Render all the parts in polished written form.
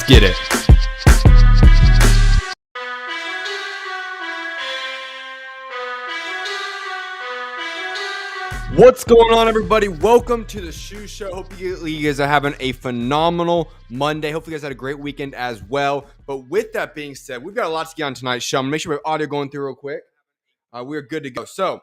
Let's get it. What's going on, everybody? Welcome to the SchuZ Show. Hope you guys are having a phenomenal Monday. Hopefully you guys had a great weekend as well. But with that being said, we've got a lot to get on tonight's show. I'm going to make sure we have audio going through real quick. We're good to go. So,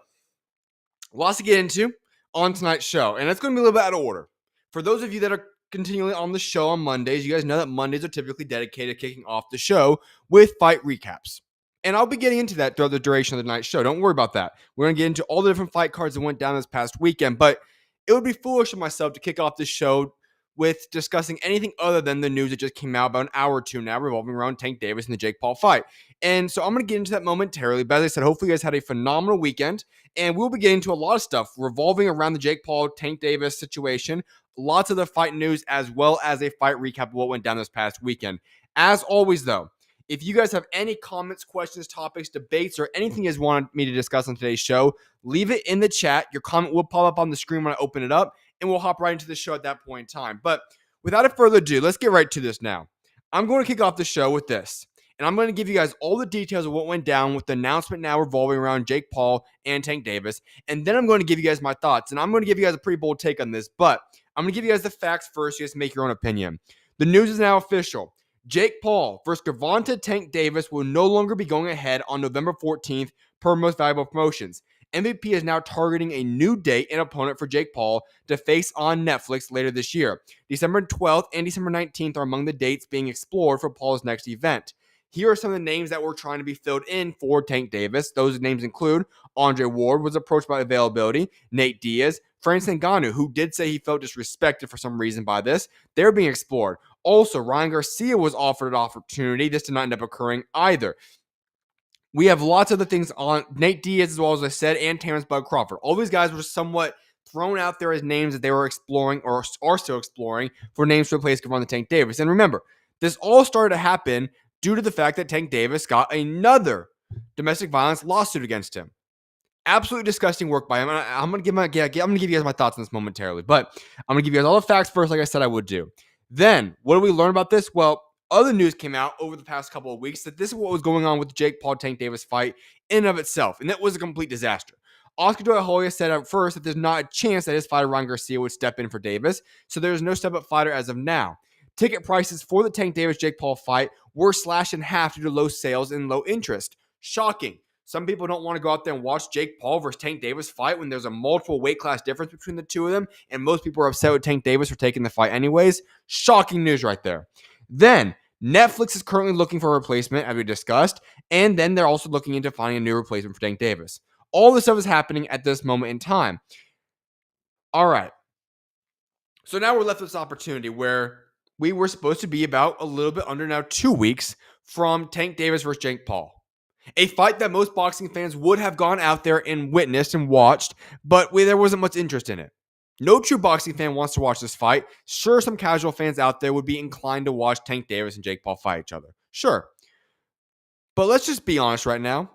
lots to get into on tonight's show. And it's going to be a little bit out of order. For those of you that are continually on the show on Mondays, you guys know that Mondays are typically dedicated to kicking off the show with fight recaps. And I'll be getting into that throughout the duration of the night's show. Don't worry about that. We're going to get into all the different fight cards that went down this past weekend. But it would be foolish of myself to kick off this show with discussing anything other than the news that just came out about an hour or two now revolving around Tank Davis and the Jake Paul fight. And so I'm going to get into that momentarily. But as I said, hopefully you guys had a phenomenal weekend. And we'll be getting into a lot of stuff revolving around the Jake Paul, Tank Davis situation. Lots of the fight news as well as a fight recap of what went down this past weekend. As always, though, if you guys have any comments, questions, topics, debates, or anything you guys want me to discuss on today's show, leave it in the chat. Your comment will pop up on the screen when I open it up, and we'll hop right into the show at that point in time. But without further ado, let's get right to this now. I'm going to kick off the show with this, and I'm going to give you guys all the details of what went down with the announcement now revolving around Jake Paul and Tank Davis, and then I'm going to give you guys my thoughts, and I'm going to give you guys a pretty bold take on this, but I'm going to give you guys the facts first so you guys make your own opinion. The news is now official. Jake Paul versus Gervonta Tank Davis will no longer be going ahead on November 14th per Most Valuable Promotions. MVP is now targeting a new date and opponent for Jake Paul to face on Netflix later this year. December 12th and December 19th are among the dates being explored for Paul's next event. Here are some of the names that were trying to be filled in for Tank Davis. Those names include Andre Ward was approached by availability, Nate Diaz, Francis Ngannou, who did say he felt disrespected for some reason by this. They're being explored. Also, Ryan Garcia was offered an opportunity. This did not end up occurring either. We have lots of other things on Nate Diaz, as well as I said, and Terrence Bud Crawford. All these guys were somewhat thrown out there as names that they were exploring or are still exploring for names to replace Gervonta Tank Davis. And remember, this all started to happen due to the fact that Tank Davis got another domestic violence lawsuit against him. Absolutely disgusting work by him. I'm going to give you guys my thoughts on this momentarily, but I'm going to give you guys all the facts first, like I said I would do. Then, what do we learn about this? Well, other news came out over the past couple of weeks that this is what was going on with the Jake Paul Tank Davis fight in and of itself, and that was a complete disaster. Oscar De La Hoya said at first that there's not a chance that his fighter Ryan Garcia would step in for Davis, so there's no step-up fighter as of now. Ticket prices for the Tank Davis-Jake Paul fight were slashed in half due to low sales and low interest. Shocking. Some people don't want to go out there and watch Jake Paul versus Tank Davis fight when there's a multiple weight class difference between the two of them, and most people are upset with Tank Davis for taking the fight anyways. Shocking news right there. Then, Netflix is currently looking for a replacement, as we discussed, and then they're also looking into finding a new replacement for Tank Davis. All this stuff is happening at this moment in time. All right. So now we're left with this opportunity where we were supposed to be about a little bit under now 2 weeks from Tank Davis versus Jake Paul. A fight that most boxing fans would have gone out there and witnessed and watched, but there wasn't much interest in it. No true boxing fan wants to watch this fight. Sure, some casual fans out there would be inclined to watch Tank Davis and Jake Paul fight each other. Sure. But let's just be honest right now.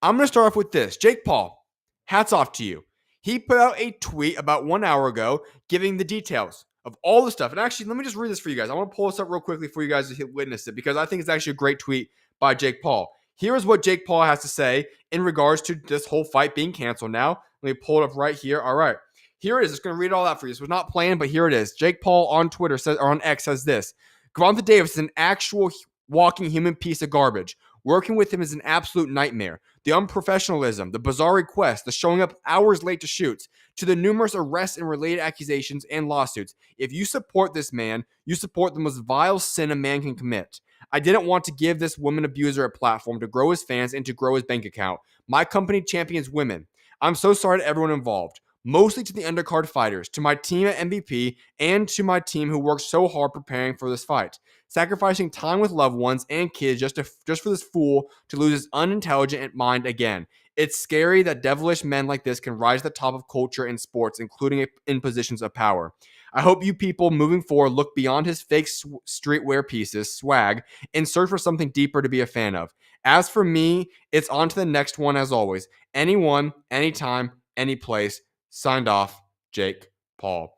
I'm going to start off with this. Jake Paul, hats off to you. He put out a tweet about 1 hour ago giving the details of all the stuff. And actually, let me just read this for you guys. I want to pull this up real quickly for you guys to witness it because I think it's actually a great tweet by Jake Paul. Here is what Jake Paul has to say in regards to this whole fight being canceled now. Let me pull it up right here. All right. Here it is. I'm just going to read all that for you. This was not planned, but here it is. Jake Paul on Twitter says, or on X says this. Gervonta Davis is an actual walking human piece of garbage. Working with him is an absolute nightmare. The unprofessionalism, the bizarre requests, the showing up hours late to shoots, to the numerous arrests and related accusations and lawsuits. If you support this man, you support the most vile sin a man can commit. I didn't want to give this woman abuser a platform to grow his fans and to grow his bank account. My company champions women. I'm so sorry to everyone involved. Mostly to the undercard fighters, to my team at MVP, and to my team who worked so hard preparing for this fight. Sacrificing time with loved ones and kids just for this fool to lose his unintelligent mind again. It's scary that devilish men like this can rise to the top of culture and sports, including in positions of power. I hope you people moving forward look beyond his fake streetwear pieces, swag, and search for something deeper to be a fan of. As for me, it's on to the next one as always. Anyone, anytime, any place. Signed off, Jake Paul.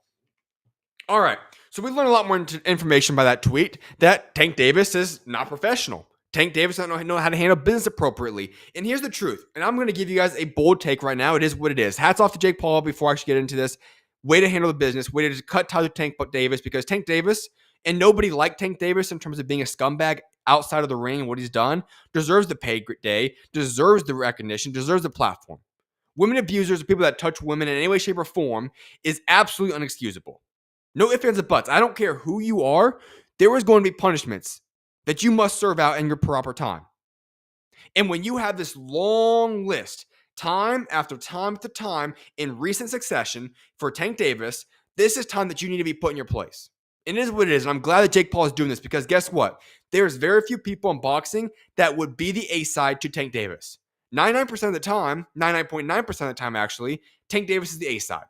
All right. So we learned a lot more information by that tweet that Tank Davis is not professional. Tank Davis doesn't know how to handle business appropriately. And here's the truth. And I'm going to give you guys a bold take right now. It is what it is. Hats off to Jake Paul before I actually get into this. Way to handle the business. Way to just cut ties with Tank Davis, because Tank Davis, and nobody like Tank Davis in terms of being a scumbag outside of the ring and what he's done, deserves the pay day, deserves the recognition, deserves the platform. Women abusers, people that touch women in any way, shape, or form, is absolutely unexcusable. No ifs, ands, or buts. I don't care who you are. There is going to be punishments that you must serve out in your proper time. And when you have this long list, time after time after time in recent succession for Tank Davis, this is time that you need to be put in your place. And it is what it is. And I'm glad that Jake Paul is doing this, because guess what? There's very few people in boxing that would be the A side to Tank Davis. 99% of the time, 99.9% of the time actually, Tank Davis is the A side.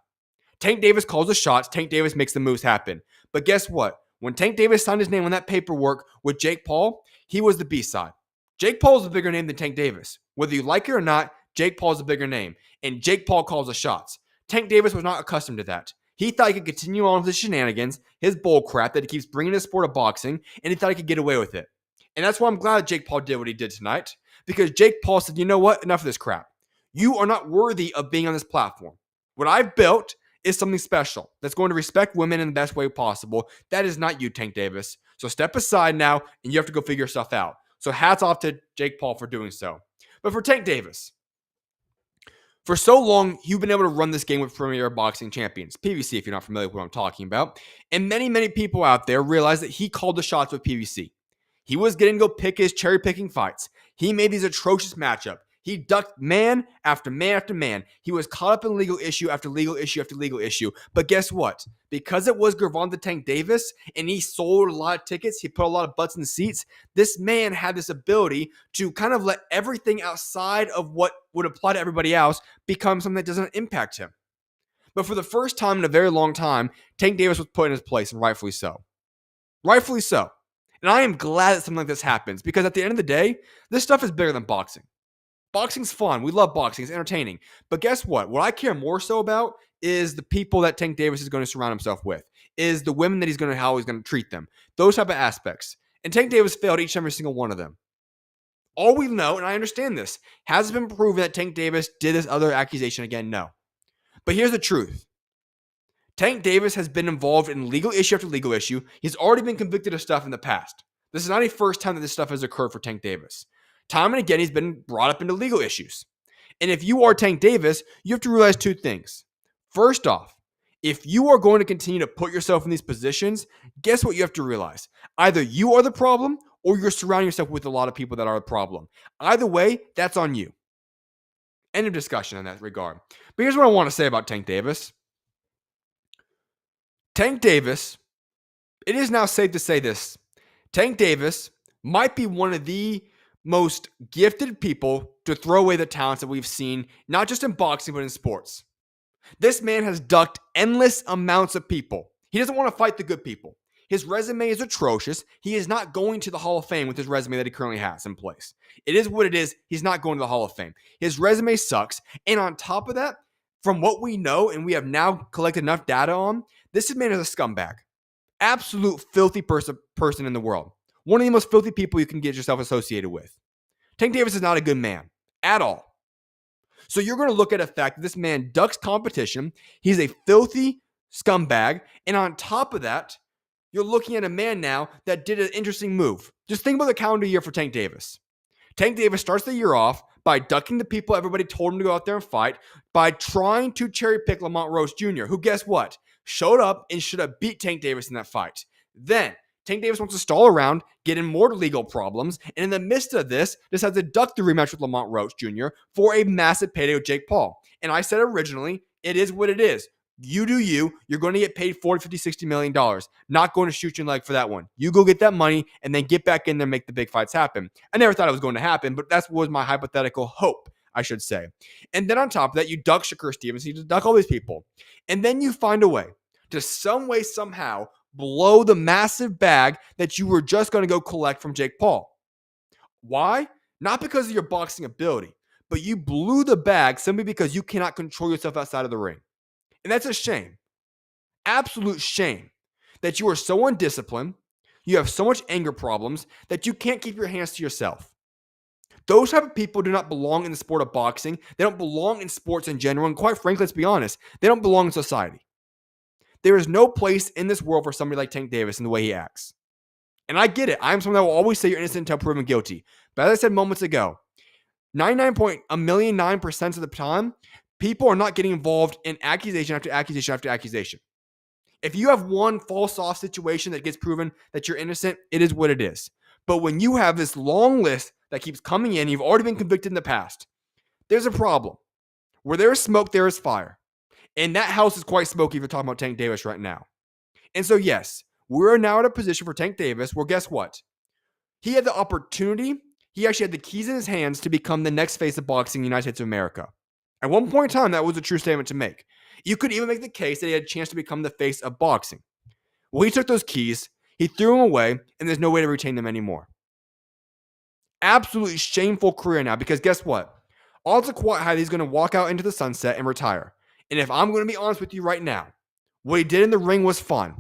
Tank Davis calls the shots. Tank Davis makes the moves happen. But guess what? When Tank Davis signed his name on that paperwork with Jake Paul, he was the B side. Jake Paul is a bigger name than Tank Davis. Whether you like it or not, Jake Paul is a bigger name. And Jake Paul calls the shots. Tank Davis was not accustomed to that. He thought he could continue on with his shenanigans, his bull crap that he keeps bringing to the sport of boxing, and he thought he could get away with it. And that's why I'm glad Jake Paul did what he did tonight, because Jake Paul said, you know what? Enough of this crap. You are not worthy of being on this platform. What I've built is something special that's going to respect women in the best way possible. That is not you, Tank Davis. So step aside now, and you have to go figure yourself out. So hats off to Jake Paul for doing so. But for Tank Davis, for so long, you've been able to run this game with Premier Boxing Champions, PBC, if you're not familiar with what I'm talking about. And many, many people out there realize that he called the shots with PBC. He was getting to go pick his cherry-picking fights. He made these atrocious matchups. He ducked man after man after man. He was caught up in legal issue after legal issue after legal issue. But guess what? Because it was Gervonta Tank Davis and he sold a lot of tickets, he put a lot of butts in the seats, this man had this ability to kind of let everything outside of what would apply to everybody else become something that doesn't impact him. But for the first time in a very long time, Tank Davis was put in his place, and rightfully so. Rightfully so. And I am glad that something like this happens, because at the end of the day, this stuff is bigger than boxing. Boxing's fun. We love boxing. It's entertaining. But guess what? What I care more so about is the people that Tank Davis is going to surround himself with, is the women that he's going to, how he's going to treat them. Those type of aspects. And Tank Davis failed each and every single one of them. All we know, and I understand this, has it been proven that Tank Davis did this other accusation again? No. But here's the truth. Tank Davis has been involved in legal issue after legal issue. He's already been convicted of stuff in the past. This is not a first time that this stuff has occurred for Tank Davis. Time and again, he's been brought up into legal issues. And if you are Tank Davis, you have to realize two things. First off, if you are going to continue to put yourself in these positions, guess what you have to realize? Either you are the problem or you're surrounding yourself with a lot of people that are the problem. Either way, that's on you. End of discussion in that regard. But here's what I want to say about Tank Davis. Tank Davis, it is now safe to say this. Tank Davis might be one of the most gifted people to throw away the talents that we've seen, not just in boxing, but in sports. This man has ducked endless amounts of people. He doesn't want to fight the good people. His resume is atrocious. He is not going to the Hall of Fame with his resume that he currently has in place. It is what it is. He's not going to the Hall of Fame. His resume sucks. And on top of that, from what we know, and we have now collected enough data on, this man is a scumbag. Absolute filthy person in the world. One of the most filthy people you can get yourself associated with. Tank Davis is not a good man at all. So you're going to look at the fact that this man ducks competition. He's a filthy scumbag. And on top of that, you're looking at a man now that did an interesting move. Just think about the calendar year for Tank Davis. Tank Davis starts the year off by ducking the people everybody told him to go out there and fight, by trying to cherry pick Lamont Rose Jr., who, guess what, showed up and should have beat Tank Davis in that fight. Then Tank Davis wants to stall around, get in more legal problems, and in the midst of this, decides to duck the rematch with Lamont Rose Jr. for a massive payday with Jake Paul. And I said originally, it is what it is. You do you. You're going to get paid $40, $50, $60 million. Not going to shoot you in the leg for that one. You go get that money and then get back in there and make the big fights happen. I never thought it was going to happen, but that was my hypothetical hope, I should say. And then on top of that, you duck Shakur Stevenson, you duck all these people. And then you find a way to some way, somehow, blow the massive bag that you were just going to go collect from Jake Paul. Why? Not because of your boxing ability, but you blew the bag simply because you cannot control yourself outside of the ring. And that's a shame. Absolute shame. that you are so undisciplined, you have so much anger problems that you can't keep your hands to yourself. Those type of people do not belong in the sport of boxing. They don't belong in sports in general. And quite frankly, let's be honest, they don't belong in society. There is no place in this world for somebody like Tank Davis in the way he acts. And I get it. I'm someone that will always say you're innocent until proven guilty. But as I said moments ago, 99.9% of the time, people are not getting involved in accusation after accusation after accusation. If you have one false off situation that gets proven that you're innocent, it is what it is. But when you have this long list that keeps coming in, you've already been convicted in the past, there's a problem. Where there is smoke, there is fire. And that house is quite smoky if you're talking about Tank Davis right now. And so, yes, we're now at a position for Tank Davis where guess what? He had the opportunity. He actually had the keys in his hands to become the next face of boxing in the United States of America. At one point in time, that was a true statement to make. You could even make the case that he had a chance to become the face of boxing. Well, he took those keys, he threw them away, and there's no way to retain them anymore. Absolutely shameful career now because guess what? Odds are quite high that he's going to walk out into the sunset and retire. And if I'm going to be honest with you right now, what he did in the ring was fun,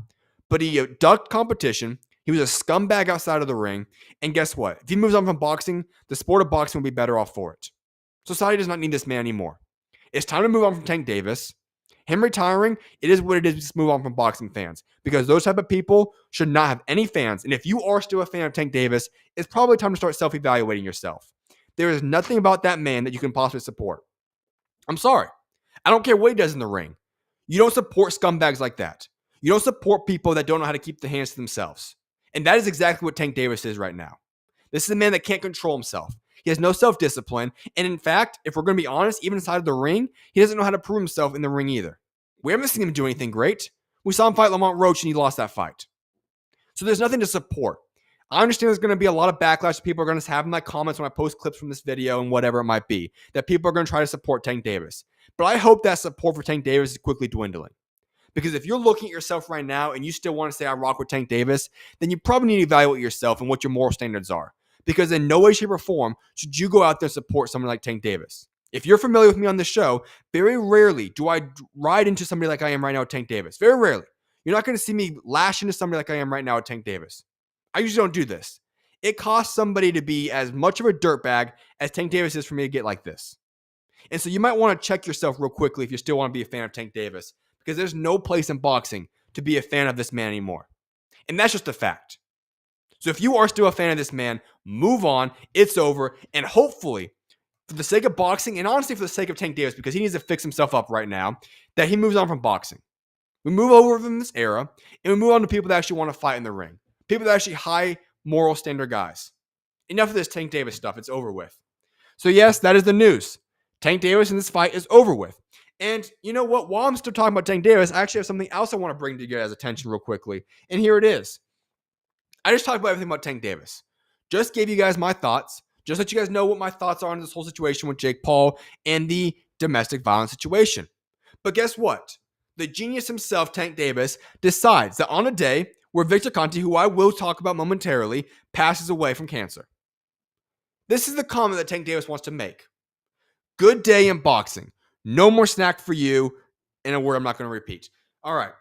but he ducked competition. He was a scumbag outside of the ring. And guess what? If he moves on from boxing, the sport of boxing will be better off for it. Society does not need this man anymore. It's time to move on from Tank Davis. Him retiring, it is what it is. Just move on from boxing fans because those type of people should not have any fans. And if you are still a fan of Tank Davis, it's probably time to start self-evaluating yourself. There is nothing about that man that you can possibly support. I'm sorry. I don't care what he does in the ring. You don't support scumbags like that. You don't support people that don't know how to keep the hands to themselves. And that is exactly what Tank Davis is right now. This is a man that can't control himself. He has no self-discipline. And in fact, if we're going to be honest, even inside of the ring, he doesn't know how to prove himself in the ring either. We haven't seen him do anything great. We saw him fight Lamont Roach and he lost that fight. So there's nothing to support. I understand there's going to be a lot of backlash. People are going to have in my comments when I post clips from this video and whatever it might be, that people are going to try to support Tank Davis. But I hope that support for Tank Davis is quickly dwindling. Because if you're looking at yourself right now and you still want to say I rock with Tank Davis, then you probably need to evaluate yourself and what your moral standards are. Because in no way, shape, or form should you go out there and support someone like Tank Davis. If you're familiar with me on the show, very rarely do I ride into somebody like I am right now with Tank Davis. Very rarely. You're not going to see me lash into somebody like I am right now with Tank Davis. I usually don't do this. It costs somebody to be as much of a dirtbag as Tank Davis is for me to get like this. And so you might want to check yourself real quickly if you still want to be a fan of Tank Davis, because there's no place in boxing to be a fan of this man anymore. And that's just a fact. So if you are still a fan of this man, move on. It's over. And hopefully, for the sake of boxing, and honestly for the sake of Tank Davis, because he needs to fix himself up right now, that he moves on from boxing. We move over from this era, and we move on to people that actually want to fight in the ring. People that are actually high moral standard guys. Enough of this Tank Davis stuff. It's over with. So yes, that is the news. Tank Davis in this fight is over with. And you know what? While I'm still talking about Tank Davis, I actually have something else I want to bring to your guys' attention real quickly. And here it is. I just talked about everything about Tank Davis. Just gave you guys my thoughts. Just let you guys know what my thoughts are on this whole situation with Jake Paul and the domestic violence situation. But guess what? The genius himself, Tank Davis, decides that on a day where Victor Conte, who I will talk about momentarily, passes away from cancer. This is the comment that Tank Davis wants to make. Good day in boxing. No more snack for you. In a word I'm not going to repeat. All right.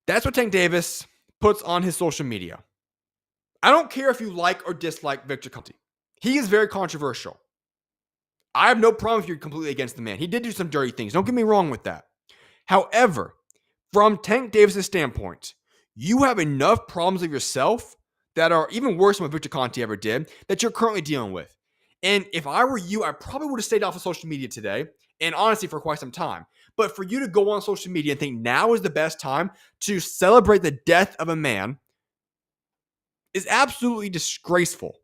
That's what Tank Davis puts on his social media. I don't care if you like or dislike Victor Conte. He is very controversial. I have no problem if you're completely against the man. He did do some dirty things. Don't get me wrong with that. However, from Tank Davis' standpoint, you have enough problems of yourself that are even worse than what Victor Conte ever did that you're currently dealing with. And if I were you, I probably would have stayed off of social media today, and honestly for quite some time. But for you to go on social media and think now is the best time to celebrate the death of a man is absolutely disgraceful.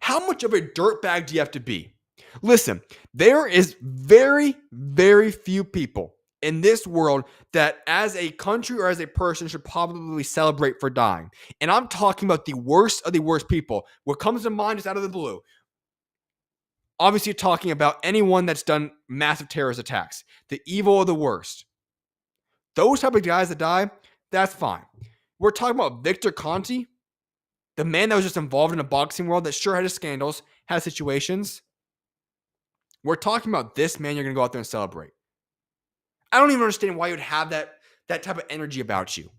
How much of a dirtbag do you have to be? Listen, there is very, very few people in this world that as a country or as a person should probably celebrate for dying. And I'm talking about the worst of the worst people. What comes to mind is out of the blue. Obviously talking about anyone that's done massive terrorist attacks. The evil of the worst. Those type of guys that die, that's fine. We're talking about Victor Conte, the man that was just involved in a boxing world that sure had his scandals, had situations. We're talking about this man you're going to go out there and celebrate. I don't even understand why you'd have that type of energy about you.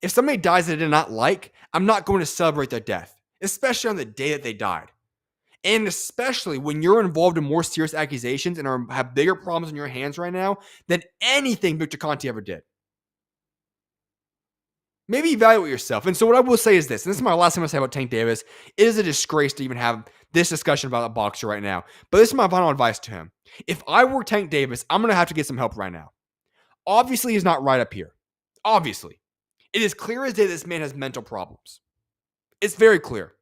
If somebody dies that I did not like, I'm not going to celebrate their death, especially on the day that they died. And especially when you're involved in more serious accusations and have bigger problems in your hands right now than anything Victor Conte ever did. Maybe evaluate yourself. And so what I will say is this, and this is my last thing I'm going to say about Tank Davis. It is a disgrace to even have this discussion about a boxer right now. But this is my final advice to him. If I were Tank Davis, I'm going to have to get some help right now. Obviously, he's not right up here. Obviously. It is clear as day this man has mental problems. It's very clear.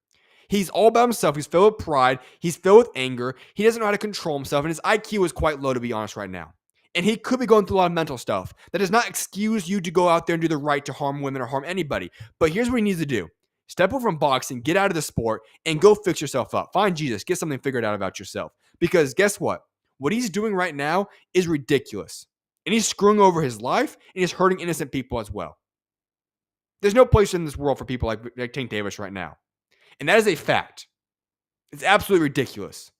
He's all about himself. He's filled with pride. He's filled with anger. He doesn't know how to control himself. And his IQ is quite low, to be honest, right now. And he could be going through a lot of mental stuff. That does not excuse you to go out there and do the right to harm women or harm anybody. But here's what he needs to do. Step away from boxing, get out of the sport, and go fix yourself up. Find Jesus. Get something figured out about yourself. Because guess what? What he's doing right now is ridiculous. And he's screwing over his life, and he's hurting innocent people as well. There's no place in this world for people like Tank Davis right now. And that is a fact. It's absolutely ridiculous.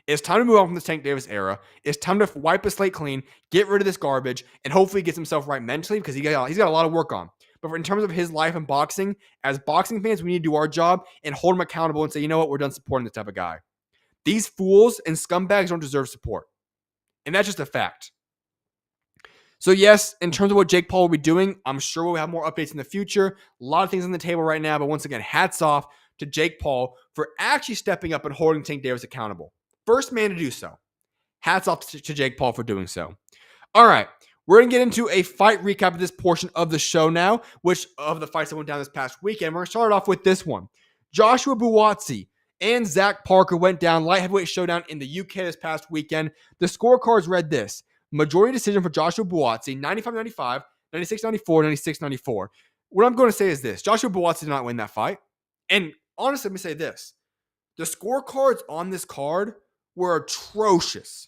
It's time to move on from this Tank Davis era. It's time to wipe his slate clean, get rid of this garbage, and hopefully get himself right mentally because he's got a lot of work on. But in terms of his life and boxing, as boxing fans, we need to do our job and hold him accountable and say, you know what, we're done supporting this type of guy. These fools and scumbags don't deserve support. And that's just a fact. So yes, in terms of what Jake Paul will be doing, I'm sure we'll have more updates in the future. A lot of things on the table right now, but once again, hats off to Jake Paul for actually stepping up and holding Tank Davis accountable. First man to do so. Hats off to Jake Paul for doing so. All right, we're going to get into a fight recap of this portion of the show now, which of the fights that went down this past weekend. We're going to start off with this one. Joshua Buatsi and Zach Parker went down light heavyweight showdown in the UK this past weekend. The scorecards read this. Majority decision for Joshua Buatsi, 95-95, 96-94, 96-94. What I'm going to say is this. Joshua Buatsi did not win that fight. And honestly, let me say this. The scorecards on this card were atrocious.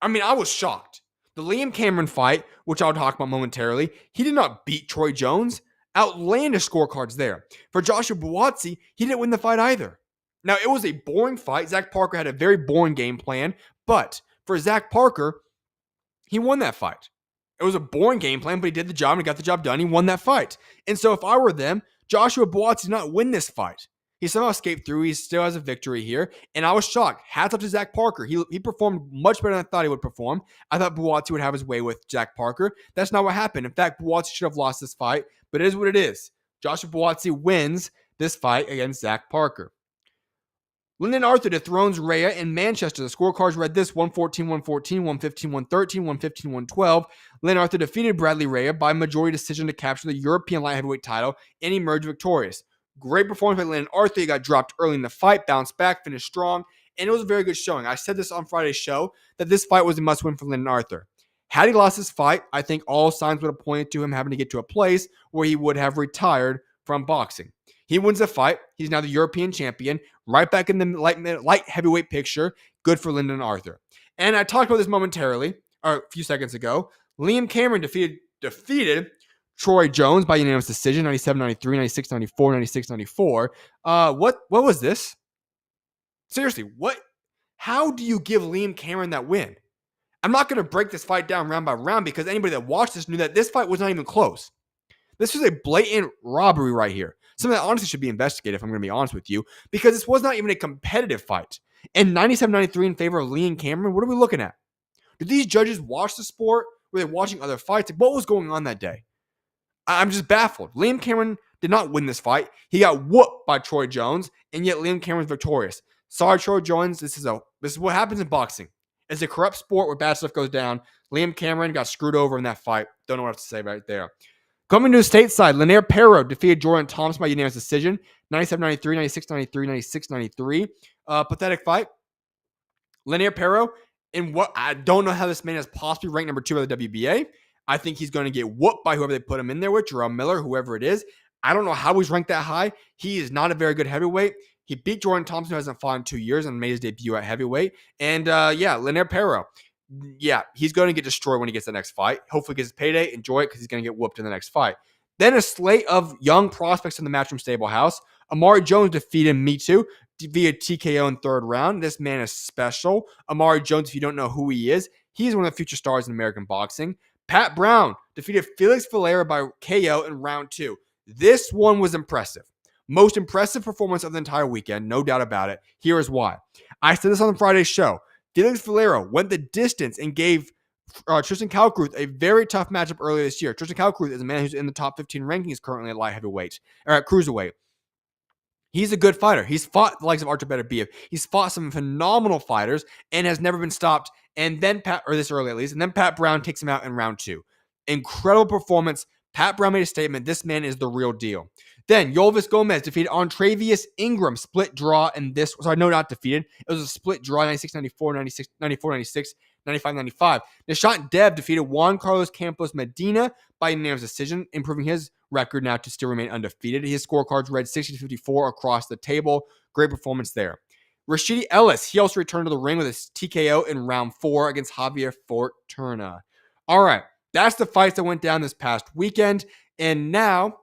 I mean, I was shocked. The Liam Cameron fight, which I'll talk about momentarily, he did not beat Troy Jones. Outlandish scorecards there. For Joshua Buatsi, he didn't win the fight either. Now, it was a boring fight. Zach Parker had a very boring game plan. But for Zach Parker, he won that fight. It was a boring game plan, but he did the job and he got the job done. He won that fight. And so if I were them, Joshua Buatsi did not win this fight. He somehow escaped through. He still has a victory here. And I was shocked. Hats off to Zach Parker. He performed much better than I thought he would perform. I thought Buatsi would have his way with Zach Parker. That's not what happened. In fact, Buatsi should have lost this fight, but it is what it is. Joshua Buatsi wins this fight against Zach Parker. Lyndon Arthur dethrones Rhea in Manchester. The scorecards read this: 114-114, 115-113, 115-112. Lyndon Arthur defeated Bradley Rhea by majority decision to capture the European light heavyweight title and emerge victorious. Great performance by Lyndon Arthur. He got dropped early in the fight, bounced back, finished strong, and it was a very good showing. I said this on Friday's show that this fight was a must-win for Lyndon Arthur. Had he lost this fight, I think all signs would have pointed to him having to get to a place where he would have retired from boxing. He wins the fight. He's now the European champion, right back in the light heavyweight picture. Good for Lyndon Arthur. And I talked about this momentarily, or a few seconds ago. Liam Cameron defeated Troy Jones by unanimous decision, 97-93, 96-94, 96-94. What was this? Seriously, what? How do you give Liam Cameron that win? I'm not going to break this fight down round by round because anybody that watched this knew that this fight was not even close. This was a blatant robbery right here. Something that honestly should be investigated, if I'm going to be honest with you, because this was not even a competitive fight. And 97-93 in favor of Liam Cameron, what are we looking at? Did these judges watch the sport? Were they watching other fights? Like, what was going on that day? I'm just baffled. Liam Cameron did not win this fight. He got whooped by Troy Jones, and yet Liam Cameron's victorious. Sorry, Troy Jones. This is what happens in boxing. It's a corrupt sport where bad stuff goes down. Liam Cameron got screwed over in that fight. Don't know what to say right there. Coming to the stateside, Lanier Perro defeated Jordan Thompson by unanimous decision, 97-93, 96-93, 96-93. Pathetic fight. Lanier Perro, in what I don't know how this man is possibly ranked number 2 by the WBA. I think he's going to get whooped by whoever they put him in there with, Jerome Miller, whoever it is. I don't know how he's ranked that high. He is not a very good heavyweight. He beat Jordan Thompson, who hasn't fought in 2 years, and made his debut at heavyweight. And Lanier Perro. Yeah, he's going to get destroyed when he gets the next fight. Hopefully he gets his payday. Enjoy it because he's going to get whooped in the next fight. Then a slate of young prospects in the Matchroom Stable House. Amari Jones defeated Me Too via TKO in third round. This man is special. Amari Jones, if you don't know who he is, he's one of the future stars in American boxing. Pat Brown defeated Felix Valera by KO in round 2. This one was impressive. Most impressive performance of the entire weekend, no doubt about it. Here is why. I said this on Friday's show. Felix Valero went the distance and gave Tristan Calcruz a very tough matchup earlier this year. Tristan Calcruz is a man who's in the top 15 rankings currently at light heavyweight, or at cruiserweight. He's a good fighter. He's fought the likes of Artur Beterbiev. He's fought some phenomenal fighters and has never been stopped. And then this early at least, and then Pat Brown takes him out in round 2. Incredible performance. Pat Brown made a statement. This man is the real deal. Then Yolvis Gomez defeated Ontravius Ingram, split draw, and this, sorry, no, not defeated. It was a split draw, 96-94, 94-96, 95-95. Nishant Dev defeated Juan Carlos Campos Medina by unanimous decision, improving his record now to still remain undefeated. His scorecards read 60-54 across the table. Great performance there. Rashidi Ellis, he also returned to the ring with a TKO in round 4 against Javier Fortuna. All right, that's the fights that went down this past weekend. And now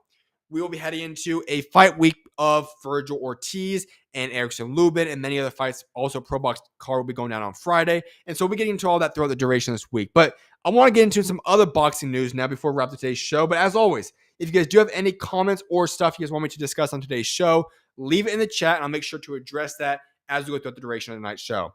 we will be heading into a fight week of Virgil Ortiz and Erickson Lubin and many other fights. Also, Pro Box card will be going down on Friday. And so we'll be getting into all that throughout the duration of this week. But I want to get into some other boxing news now before we wrap up today's show. But as always, if you guys do have any comments or stuff you guys want me to discuss on today's show, leave it in the chat and I'll make sure to address that as we go throughout the duration of the night's show.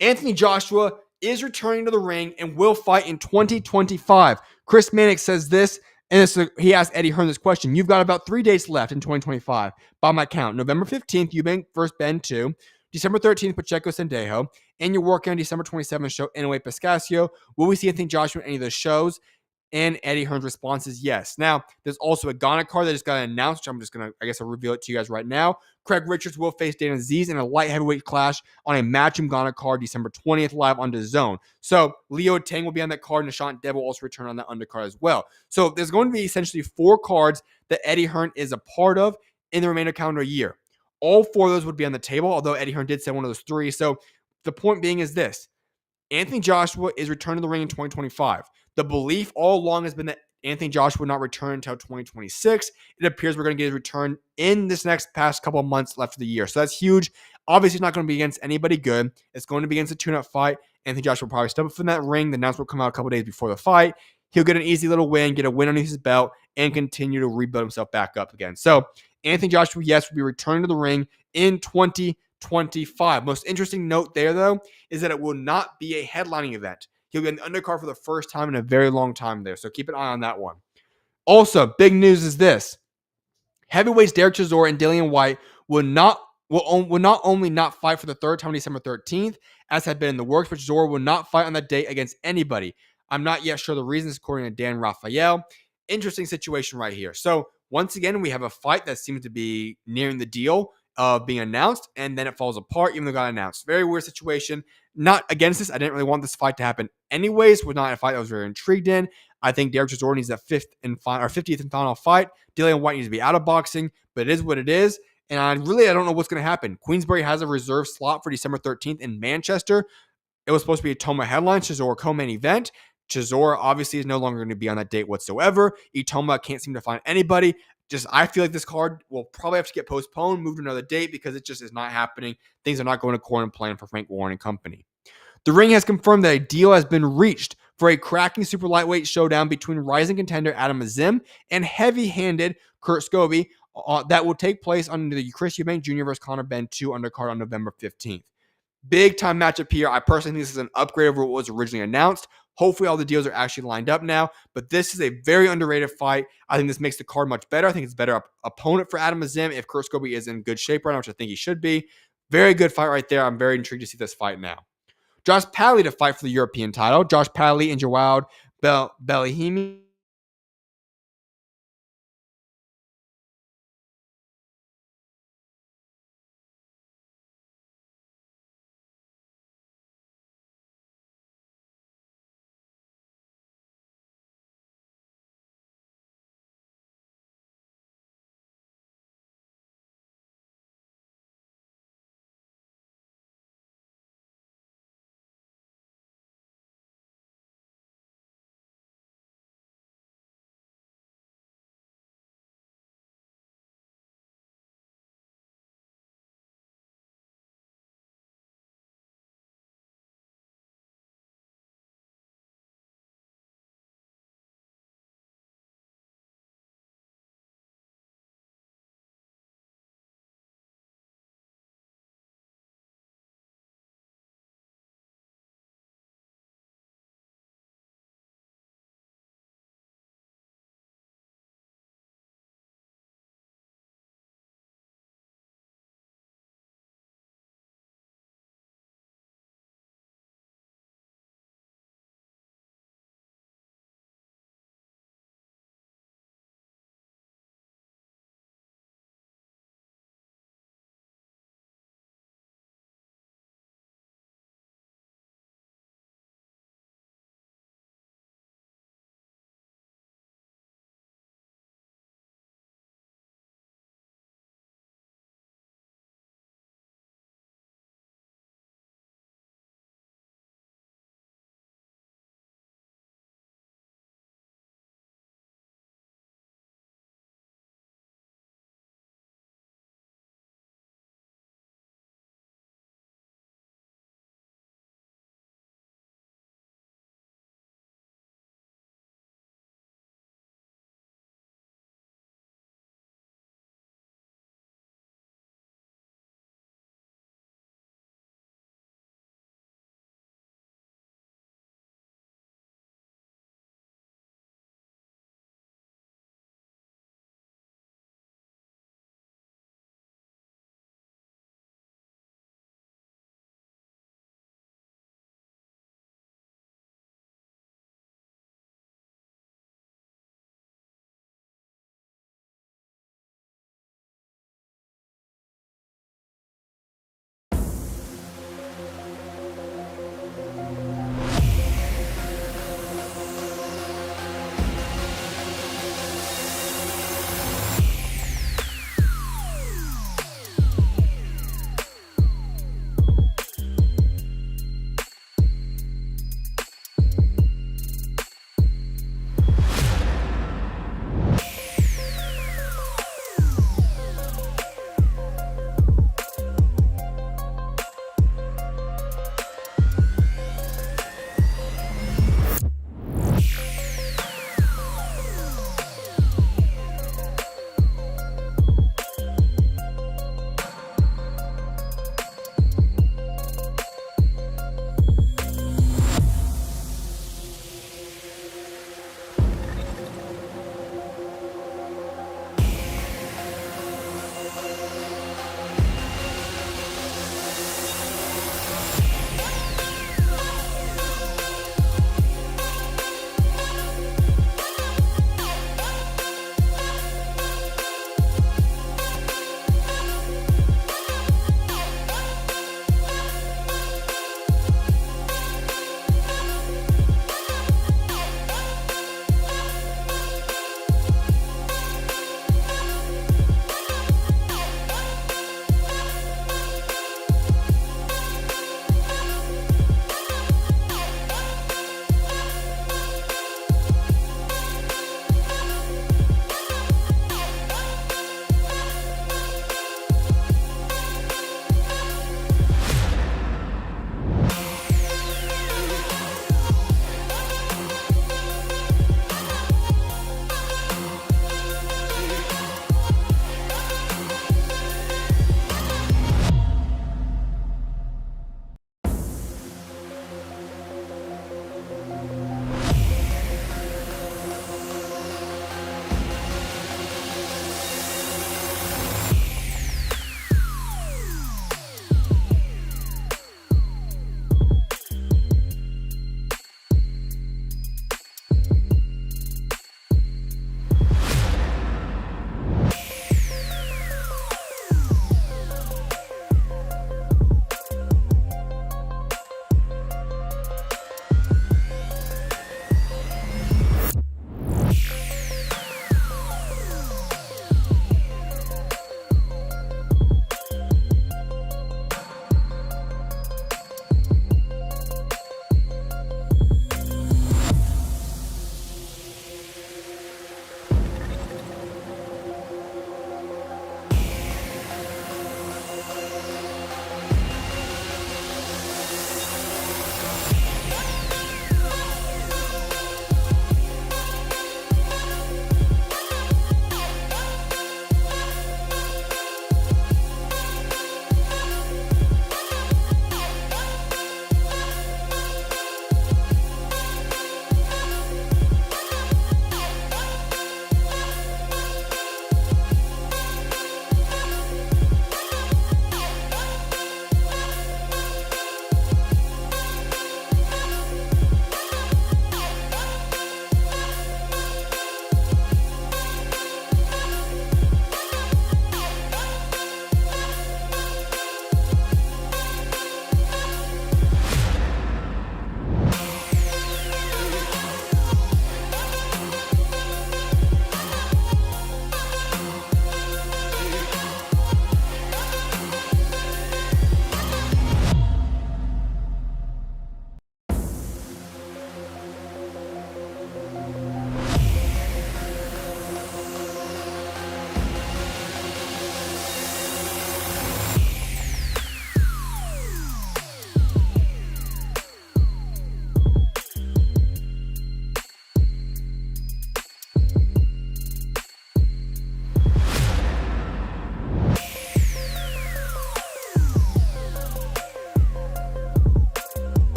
Anthony Joshua is returning to the ring and will fight in 2025. Chris Mannix says this, and he asked Eddie Hearn this question. You've got about 3 days left in 2025 by my count. November 15th, Eubank versus Ben 2. December 13th, Pacheco Sendejo. And you're working on December 27th show, Inoue Pescasio. Will we see Anthony Joshua in any of those shows? And Eddie Hearn's response is yes. Now, there's also a Ghana card that just got announced, which I'm just going to, I guess I'll reveal it to you guys right now. Craig Richards will face Dana Aziz in a light heavyweight clash on a Matchroom Ghana card December 20th live on DAZN. So, Leo Tang will be on that card, and Nishant Dev will also return on that undercard as well. So, there's going to be essentially 4 cards that Eddie Hearn is a part of in the remainder calendar year. All 4 of those would be on the table, although Eddie Hearn did say one of those 3. So, the point being is this. Anthony Joshua is returning to the ring in 2025. The belief all along has been that Anthony Joshua would not return until 2026. It appears we're going to get his return in this next past couple of months left of the year. So that's huge. Obviously, it's not going to be against anybody good. It's going to be against a tune-up fight. Anthony Joshua will probably step up from that ring. The announcement will come out a couple days before the fight. He'll get an easy little win, get a win underneath his belt, and continue to rebuild himself back up again. So Anthony Joshua, yes, will be returning to the ring in 2025. Most interesting note there, though, is that it will not be a headlining event. He'll be in the undercard for the first time in a very long time there. So keep an eye on that one. Also, big news is this. Heavyweights Derek Chisora and Dillian Whyte will not only not fight for the third time on December 13th, as had been in the works, but Chisora will not fight on that date against anybody. I'm not yet sure the reasons, according to Dan Rafael. Interesting situation right here. So once again, we have a fight that seems to be nearing the deal of being announced, and then it falls apart even though it got announced. Very weird situation. Not against this. I didn't really want this fight to happen anyways. Was not a fight I was very intrigued in. I think Derek Chisora needs that 50th and final fight. Dillian Whyte needs to be out of boxing, but it is what it is. And I don't know what's going to happen. Queensberry has a reserve slot for December 13th in Manchester. It was supposed to be a Toma headline, Chisora co-main event. Chisora obviously is no longer going to be on that date whatsoever. Itoma can't seem to find anybody. I feel like this card will probably have to get postponed, moved to another date because it just is not happening. Things are not going according to plan for Frank Warren and company. The ring has confirmed that a deal has been reached for a cracking super lightweight showdown between rising contender Adam Azim and heavy-handed Kurt Scoby that will take place under the Chris Eubank Jr. versus Conor Benn 2 undercard on November 15th. Big time matchup here. I personally think this is an upgrade over what was originally announced. Hopefully all the deals are actually lined up now, but this is a very underrated fight. I think this makes the card much better. I think it's a better opponent for Adam Azim if Kurt Scoby is in good shape right now, which I think he should be. Very good fight right there. I'm very intrigued to see this fight now. Josh Padley to fight for the European title. Josh Padley and Joao Belihimi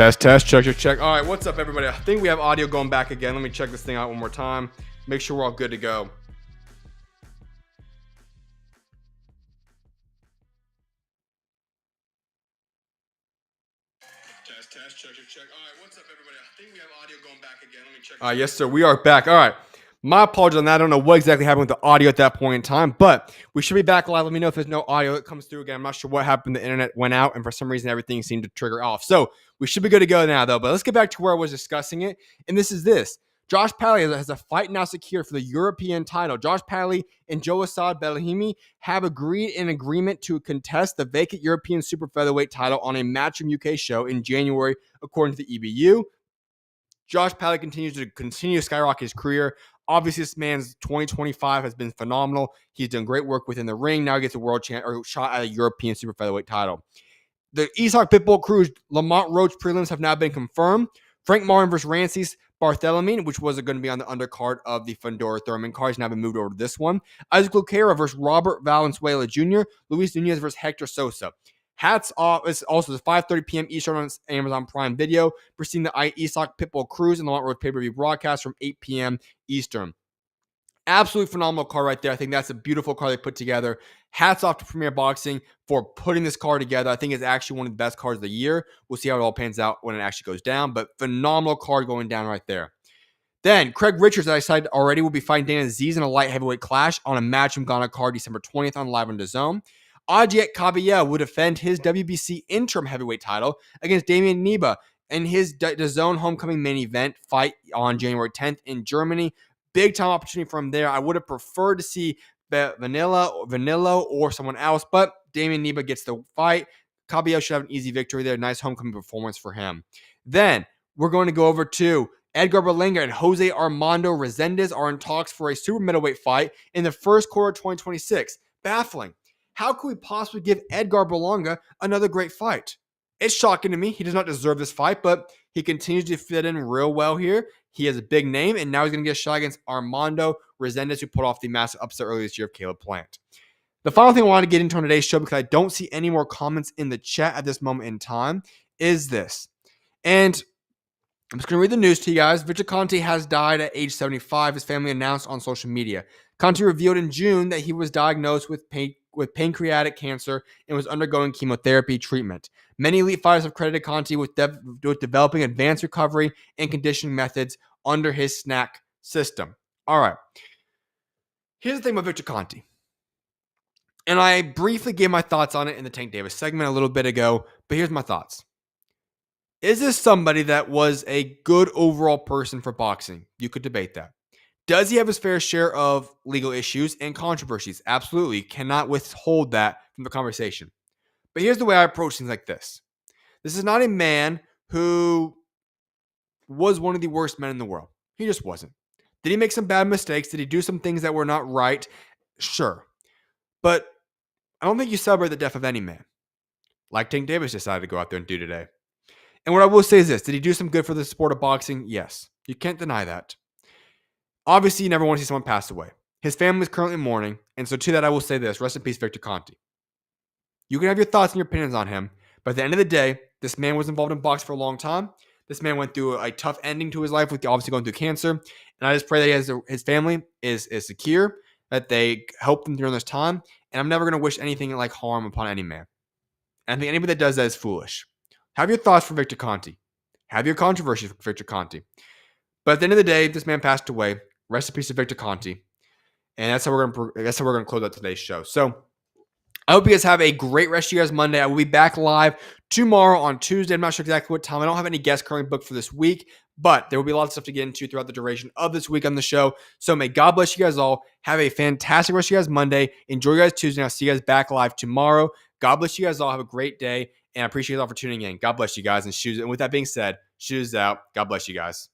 Test, check. All right, what's up, everybody? I think we have audio going back again. Let me check this thing out one more time. Make sure we're all good to go. Test, check. All right, what's up, everybody? I think we have audio going back again. Let me check. Yes, sir. We are back. All right. My apologies on that. I don't know what exactly happened with the audio at that point in time, but we should be back live. Let me know if there's no audio that comes through again. I'm not sure what happened. The internet went out, and for some reason, everything seemed to trigger off. So we should be good to go now, though. But let's get back to where I was discussing it. And this is this. Josh PADLEY has a fight now secured for the European title. Josh PADLEY and Joe Assad Belhimi have agreed in agreement to contest the vacant European super featherweight title on a Matchroom UK show in January, according to the EBU. Josh PADLEY continues to skyrocket his career. Obviously, this man's 2025 has been phenomenal. He's done great work within the ring. Now he gets a world shot at a European super featherweight title. The Isak Pitbull Cruz Lamont Roach prelims have now been confirmed. Frank Martin versus Rancis Barthelemy, which was going to be on the undercard of the Fundora Thurman card, has now been moved over to this one. Isaac Luqueira versus Robert Valenzuela Jr. Luis Nunez versus Hector Sosa. Hats off. It's also 5:30 p.m. Eastern on Amazon Prime Video, preceding the Isak Pitbull Cruz and the Lamont Roach pay-per-view broadcast from 8 p.m. Eastern. Absolutely phenomenal card right there. I think that's a beautiful card they put together. Hats off to Premier Boxing for putting this card together. I think it's actually one of the best cards of the year. We'll see how it all pans out when it actually goes down, but phenomenal card going down right there. Then, Craig Richards, as I said already, will be fighting Dan Aziz in a light heavyweight clash on a Matchroom Ghana card December 20th on Live on DAZN. Agit Kabayel will defend his WBC interim heavyweight title against Damian Knyba in his DAZN homecoming main event fight on January 10th in Germany. Big time opportunity for him there. I would have preferred to see Vanilla or someone else, but Damian Knyba gets the fight. Kabayel should have an easy victory there. Nice homecoming performance for him. Then we're going to go over to Edgar Berlanga and Jose Armando Resendiz are in talks for a super middleweight fight in the first quarter of 2026. Baffling. How could we possibly give Edgar Berlanga another great fight? It's shocking to me. He does not deserve this fight, but he continues to fit in real well here. He has a big name, and now he's going to get a shot against Armando Resendiz, who put off the massive upset earlier this year of Caleb Plant. The final thing I want to get into on today's show, because I don't see any more comments in the chat at this moment in time, is this. And I'm just going to read the news to you guys. Victor Conte has died at age 75. His family announced on social media. Conte revealed in June that he was diagnosed with pancreatic cancer and was undergoing chemotherapy treatment. Many elite fighters have credited Conte with developing advanced recovery and conditioning methods under his snack system. All right. Here's the thing about Victor Conte. And I briefly gave my thoughts on it in the Tank Davis segment a little bit ago, but here's my thoughts. Is this somebody that was a good overall person for boxing? You could debate that. Does he have his fair share of legal issues and controversies? Absolutely. Cannot withhold that from the conversation. But here's the way I approach things like this. This is not a man who was one of the worst men in the world. He just wasn't. Did he make some bad mistakes? Did he do some things that were not right? Sure. But I don't think you celebrate the death of any man, like Tank Davis decided to go out there and do today. And what I will say is this. Did he do some good for the sport of boxing? Yes. You can't deny that. Obviously, you never want to see someone pass away. His family is currently mourning. And so to that, I will say this. Rest in peace, Victor Conte. You can have your thoughts and your opinions on him. But at the end of the day, this man was involved in boxing for a long time. This man went through a tough ending to his life with obviously going through cancer. And I just pray that his family is secure, that they help him during this time. And I'm never going to wish anything like harm upon any man. And I think anybody that does that is foolish. Have your thoughts for Victor Conte. Have your controversies for Victor Conte. But at the end of the day, this man passed away. Rest in peace to Victor Conte. And that's how we're going to close out today's show. So I hope you guys have a great rest of you guys Monday. I will be back live tomorrow on Tuesday. I'm not sure exactly what time. I don't have any guests currently booked for this week, but there will be a lot of stuff to get into throughout the duration of this week on the show. So may God bless you guys all. Have a fantastic rest of you guys Monday. Enjoy you guys Tuesday. I'll see you guys back live tomorrow. God bless you guys all. Have a great day. And I appreciate you all for tuning in. God bless you guys. And with that being said, SchuZ out. God bless you guys.